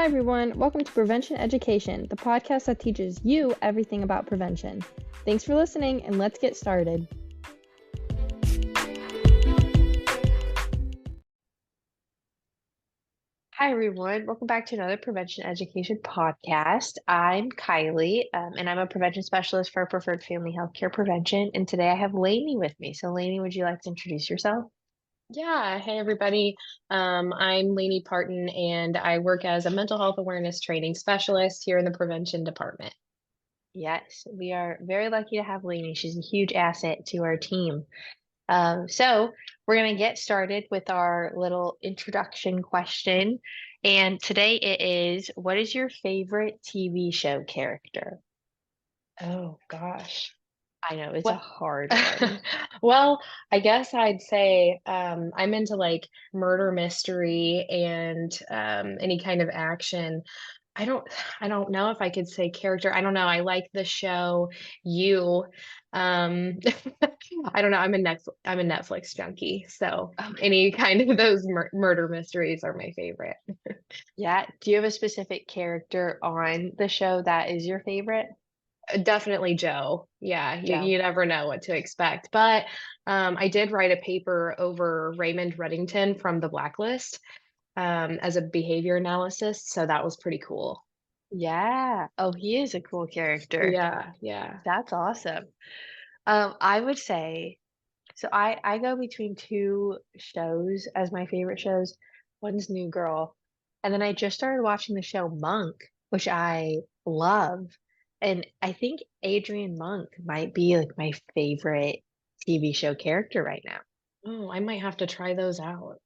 Hi, everyone. Welcome to Prevention Education, the podcast that teaches you everything about prevention. Thanks for listening, and let's get started. Hi, everyone. Welcome back to another Prevention Education podcast. I'm Kylie, and I'm a prevention specialist for Preferred Family Healthcare Prevention. And today I have Lainey with me. So, Lainey, would you like to introduce yourself? Yeah, hey everybody. I'm Lainey Parton, and I work as a mental health awareness training specialist here in the prevention department. Yes, we are very lucky to have Lainey. She's a huge asset to our team. So, we're going to get started with our little introduction question. And today it is, what is your favorite TV show character? Oh gosh. I know it's a What? hard one. Well, I guess I'd say I'm into like murder mystery and any kind of action. I don't I don't know if I could say character. I don't know. I like the show You. Um I don't know. I'm a Netflix junkie. So Okay. any kind of those murder mysteries are my favorite. Yeah. Do you have a specific character on the show that is your favorite? Definitely Joe. Yeah, Joe. you never know what to expect. But I did write a paper over Raymond Reddington from The Blacklist as a behavior analysis. So that was pretty cool. Yeah. Oh, he is a cool character. Yeah, yeah. That's awesome. I would say so I go between two shows as my favorite shows. One's New Girl, and then I just started watching the show Monk, which I love. And I think Adrian Monk might be like my favorite TV show character right now. Oh, I might have to try those out.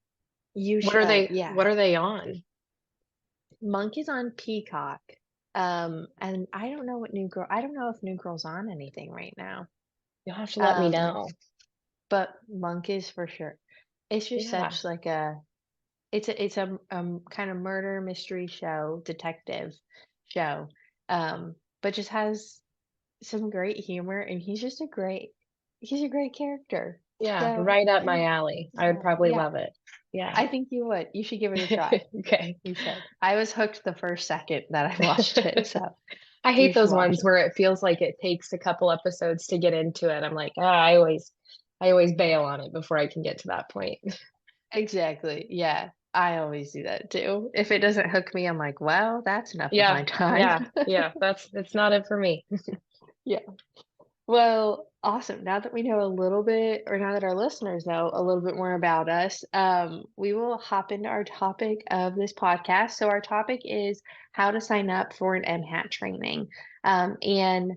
You should, yeah. What are they on? Monk is on Peacock. And I don't know if New Girl's on anything right now. You'll have to let me Um, know. but Monk is for sure. It's just Yeah. such like it's a kind of murder mystery show, detective show. But just has some great humor, and he's a great character. Yeah, So right up yeah, my alley. I would probably yeah, love it. Yeah. I think you would. You should give it a try. Okay. You should. I was hooked the first second that I watched it, so I you hate should those watch ones it. where it feels like it takes a couple episodes to get into it. I'm like, I always bail on it before I can get to that point. Exactly. Yeah. I always do that too. If it doesn't hook me, I'm like, well, that's enough of my Yeah, time. yeah, it's not it for me. Yeah. Well, awesome. Now that we know a little bit, or now that our listeners know a little bit more about us, we will hop into our topic of this podcast. So, our topic is how to sign up for an MHAT training. And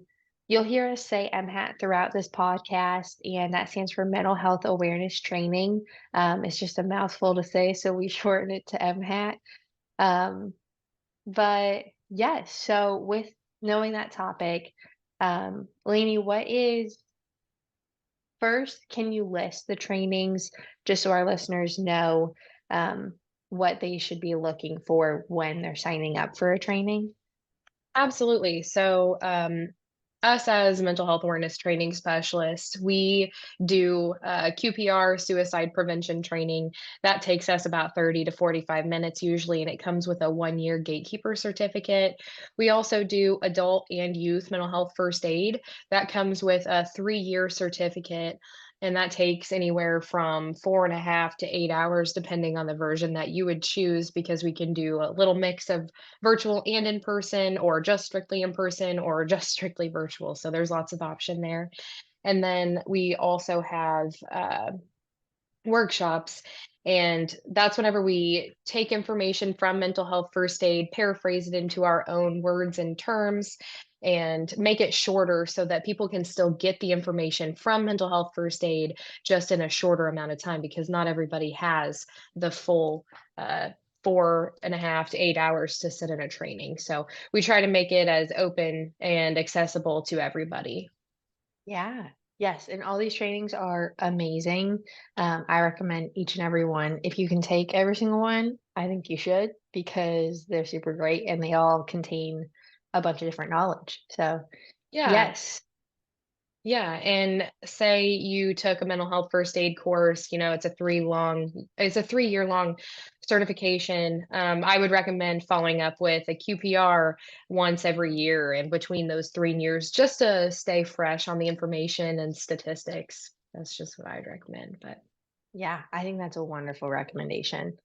you'll hear us say MHAT throughout this podcast, and that stands for Mental Health Awareness Training. It's just a mouthful to say, so we shorten it to MHAT. Um, but yes, so with knowing that topic, Lainey, what is first, can you list the trainings just so our listeners know um, what they should be looking for when they're signing up for a training? Absolutely. So, us as mental health awareness training specialists, we do QPR suicide prevention training. That takes us about 30 to 45 minutes usually, and it comes with a 1 year gatekeeper certificate. We also do adult and youth mental health first aid. That comes with a 3 year certificate. And that takes anywhere from 4.5 to 8 hours, depending on the version that you would choose, because we can do a little mix of virtual and in person, or just strictly in person, or just strictly virtual. So there's lots of option there. And then we also have workshops. And that's whenever we take information from mental health first aid, paraphrase it into our own words and terms, and make it shorter so that people can still get the information from mental health first aid just in a shorter amount of time, because not everybody has the full 4.5 to 8 hours to sit in a training. So we try to make it as open and accessible to everybody. Yeah. Yes, and all these trainings are amazing. I recommend each and every one. If you can take every single one, I think you should because they're super great and they all contain a bunch of different knowledge. So, Yeah. yes. Yeah, and say you took a mental health first aid course, it's a 3-year long certification. I would recommend following up with a QPR once every year and between those 3 years just to stay fresh on the information and statistics. That's just what I'd recommend, but Yeah, I think that's a wonderful recommendation.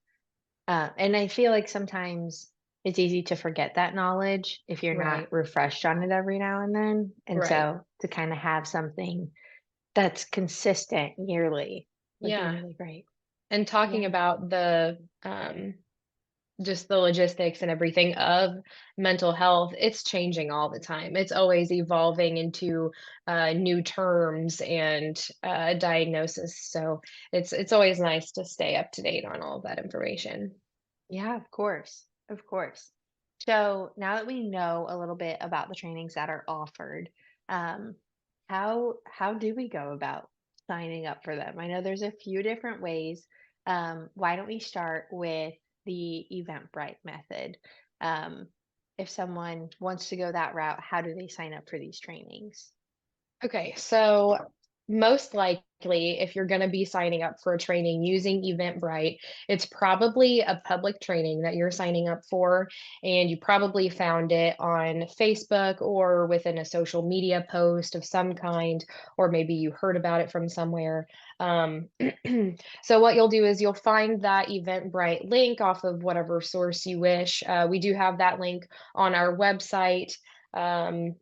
And I feel like sometimes it's easy to forget that knowledge if you're not right, refreshed on it every now and then. And right. so to kind of have something that's consistent yearly would be Yeah, really great. and talking Yeah. about just the logistics and everything of mental health, it's changing all the time. It's always evolving into new terms and diagnosis. So it's always nice to stay up to date on all of that information. Yeah, of course. Of course. So now that we know a little bit about the trainings that are offered, um, how do we go about signing up for them? I know there's a few different ways. Why don't we start with the Eventbrite method? Um, if someone wants to go that route, how do they sign up for these trainings? Okay, so most likely, if you're going to be signing up for a training using Eventbrite, it's probably a public training that you're signing up for, and you probably found it on Facebook or within a social media post of some kind, or maybe you heard about it from somewhere. Um, so what you'll do is you'll find that Eventbrite link off of whatever source you wish. We do have that link on our website. Um,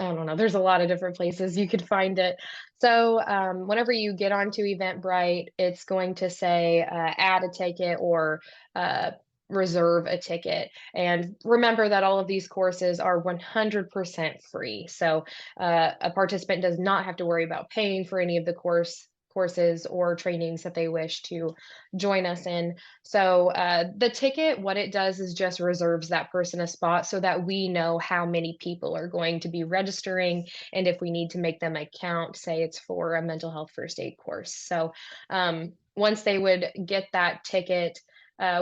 I don't know. There's a lot of different places you could find it. So, whenever you get onto Eventbrite, it's going to say add a ticket or uh, reserve a ticket. And remember that all of these courses are 100% free. So, a participant does not have to worry about paying for any of the courses or trainings that they wish to join us in. So the ticket, what it does is just reserves that person a spot so that we know how many people are going to be registering and if we need to make them a count, say it's for a mental health first aid course. So once they would get that ticket,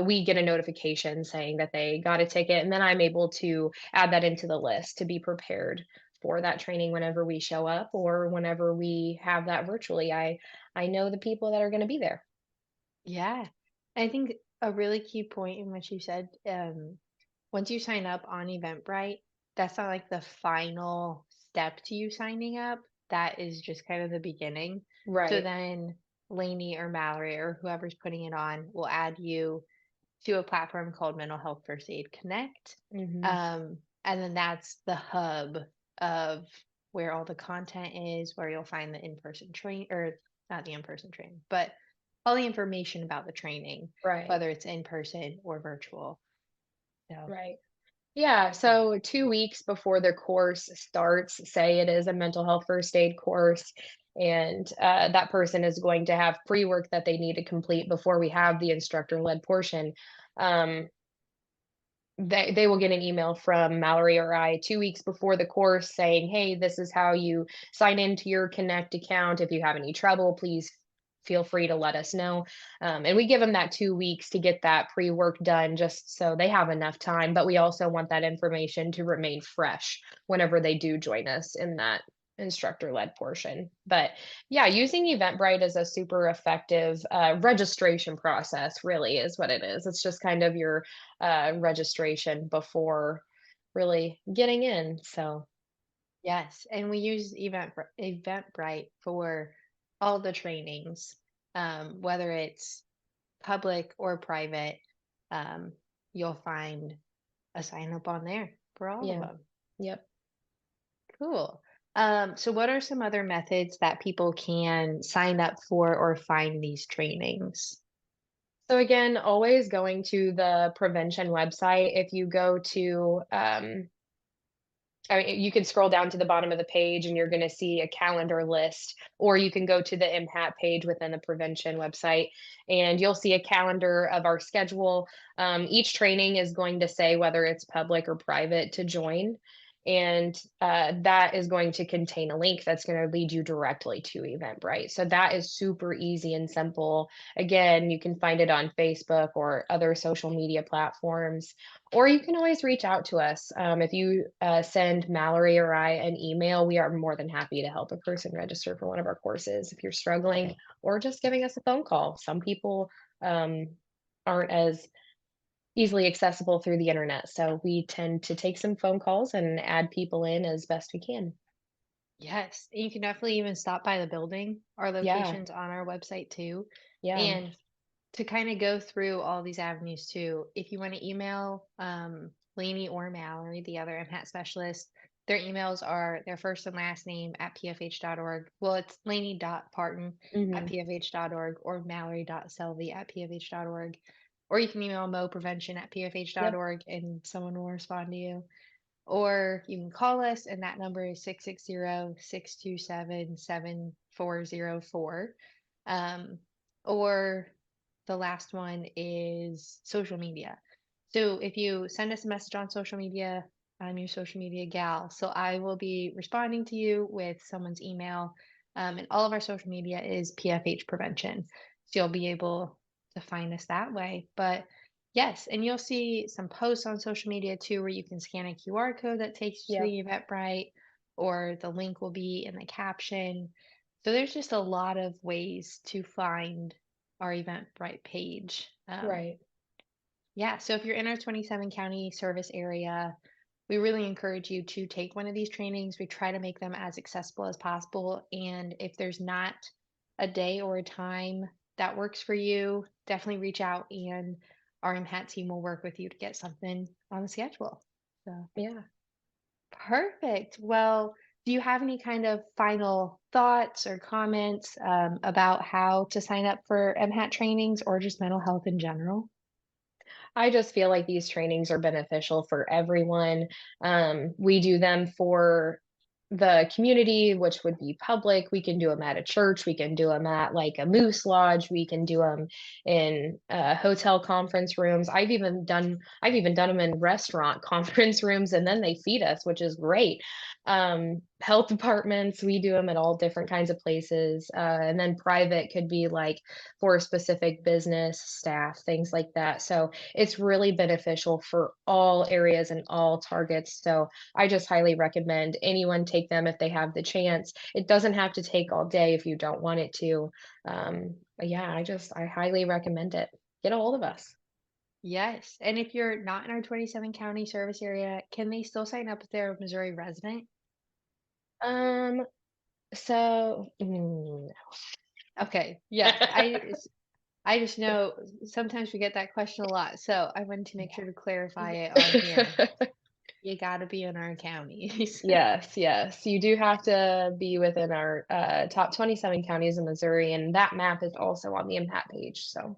we get a notification saying that they got a ticket, and then I'm able to add that into the list to be prepared for that training whenever we show up or whenever we have that virtually. I know the people that are going to be there. Yeah. I think a really key point in what you said, once you sign up on Eventbrite, that's not like the final step to you signing up. That is just kind of the beginning. So Right. then Lainey or Mallory or whoever's putting it on will add you to a platform called Mental Health First Aid Connect. Hmm. And then that's the hub of where all the content is, where you'll find the in-person train or not the in-person training, but all the information about the training, Right. whether it's in person or virtual. So Right. Yeah. yeah. So 2 weeks before the course starts, say it is a mental health first aid course, and that person is going to have pre work that they need to complete before we have the instructor led portion. Um, they will get an email from Mallory or I 2 weeks before the course saying, "Hey, this is how you sign into your Connect account. If you have any trouble, please feel free to let us know." And we give them that 2 weeks to get that pre-work done, just so they have enough time. But we also want that information to remain fresh whenever they do join us in that instructor-led portion. But yeah, using Eventbrite is a super effective registration process. Really, is what it is. It's just kind of your registration before really getting in. So, Yes, and we use Eventbrite for all the trainings, whether it's public or private. Um, you'll find a sign up on there for all of yeah. them. Yep. Cool. So what are some other methods that people can sign up for or find these trainings? So again, always going to the prevention website. If you go to, I mean, you can scroll down to the bottom of the page and you're going to see a calendar list, or you can go to the MHAT page within the prevention website and you'll see a calendar of our schedule. Each training is going to say whether it's public or private to join. And that is going to contain a link that's going to lead you directly to Eventbrite. So that is super easy and simple. Again, you can find it on Facebook or other social media platforms, or you can always reach out to us. If you send Mallory or I an email, we are more than happy to help a person register for one of our courses if you're struggling, or just giving us a phone call. Some people aren't as easily accessible through the internet. So we tend to take some phone calls and add people in as best we can. Yes, and you can definitely even stop by the building. Our Yeah, location's on our website too. yeah. And to kind of go through all these avenues too, if you want to email Lainey or Mallory, the other MHAT specialist, their emails are their first and last name at pfh.org. Well, it's lainey.parton at Hmm. pfh.org or mallory.selvey at pfh.org. Or you can email moprevention at Yep. pfh.org and someone will respond to you. Or you can call us, and that number is 660-627-7404. Um, or the last one is social media. So if you send us a message on social media, I'm your social media gal. So I will be responding to you with someone's email. And all of our social media is PFH Prevention. So you'll be able to find us that way. But yes, and you'll see some posts on social media too where you can scan a QR code that takes you to Yep. the Eventbrite, or the link will be in the caption. So there's just a lot of ways to find our Eventbrite page. Right. Yeah, so if you're in our 27 county service area, we really encourage you to take one of these trainings. We try to make them as accessible as possible. And if there's not a day or a time that works for you, definitely reach out and our MHAT team will work with you to get something on the schedule. So Yeah. perfect. Well, do you have any kind of final thoughts or comments about how to sign up for MHAT trainings or just mental health in general? I just feel like these trainings are beneficial for everyone. We do them for the community, which would be public. We can do them at a church. We can do them at like a moose lodge. We can do them in hotel conference rooms. I've even done them in restaurant conference rooms, and then they feed us, which is great. Health departments, we do them at all different kinds of places. And then private could be like for a specific business, staff, things like that. So it's really beneficial for all areas and all targets. So I just highly recommend anyone take them if they have the chance. It doesn't have to take all day if you don't want it to. But yeah, I highly recommend it. Get a hold of us. Yes. And if you're not in our 27 county service area, can they still sign up if they're a Missouri resident? Um, so Okay. Yeah. I just know sometimes we get that question a lot. So I wanted to make sure to clarify it on here. yeah. You got to be in our counties. Yes, yes. You do have to be within our top 27 counties in Missouri, and that map is also on the MHAT page. So,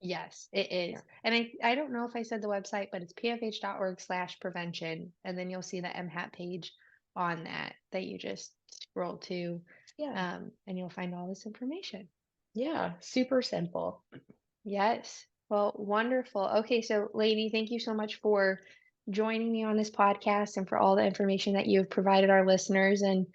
Yes, it yeah. is. And I don't know if I said the website, but it's pfh.org/prevention. And then you'll see the MHAT page on that you just scroll to. Yeah. And you'll find all this information. Yeah. Super simple. Yes. Well, wonderful. Okay, so lady, thank you so much for joining me on this podcast and for all the information that you've provided our listeners. And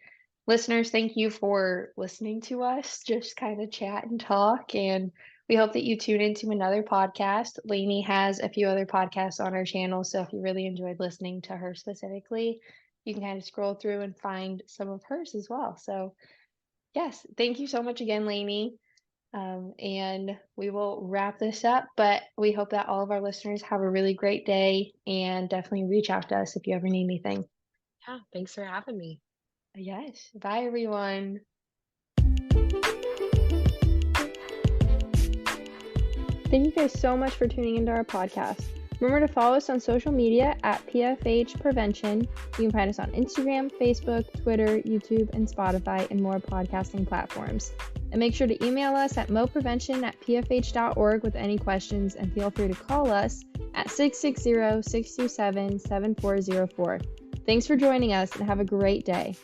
listeners, thank you for listening to us just kind of chat and talk. And we hope that you tune into another podcast. Lainey has a few other podcasts on our channel. So if you really enjoyed listening to her specifically, you can kind of scroll through and find some of hers as well. So, yes, thank you so much again, Lainey. And we will wrap this up, but we hope that all of our listeners have a really great day and definitely reach out to us if you ever need anything. Yeah. Thanks for having me. Yes. Bye, everyone. Thank you guys so much for tuning into our podcast. Remember to follow us on social media at PFH Prevention. You can find us on Instagram, Facebook, Twitter, YouTube, and Spotify, and more podcasting platforms. And make sure to email us at moprevention@pfh.org with any questions, and feel free to call us at 660-627-7404. Thanks for joining us, and have a great day.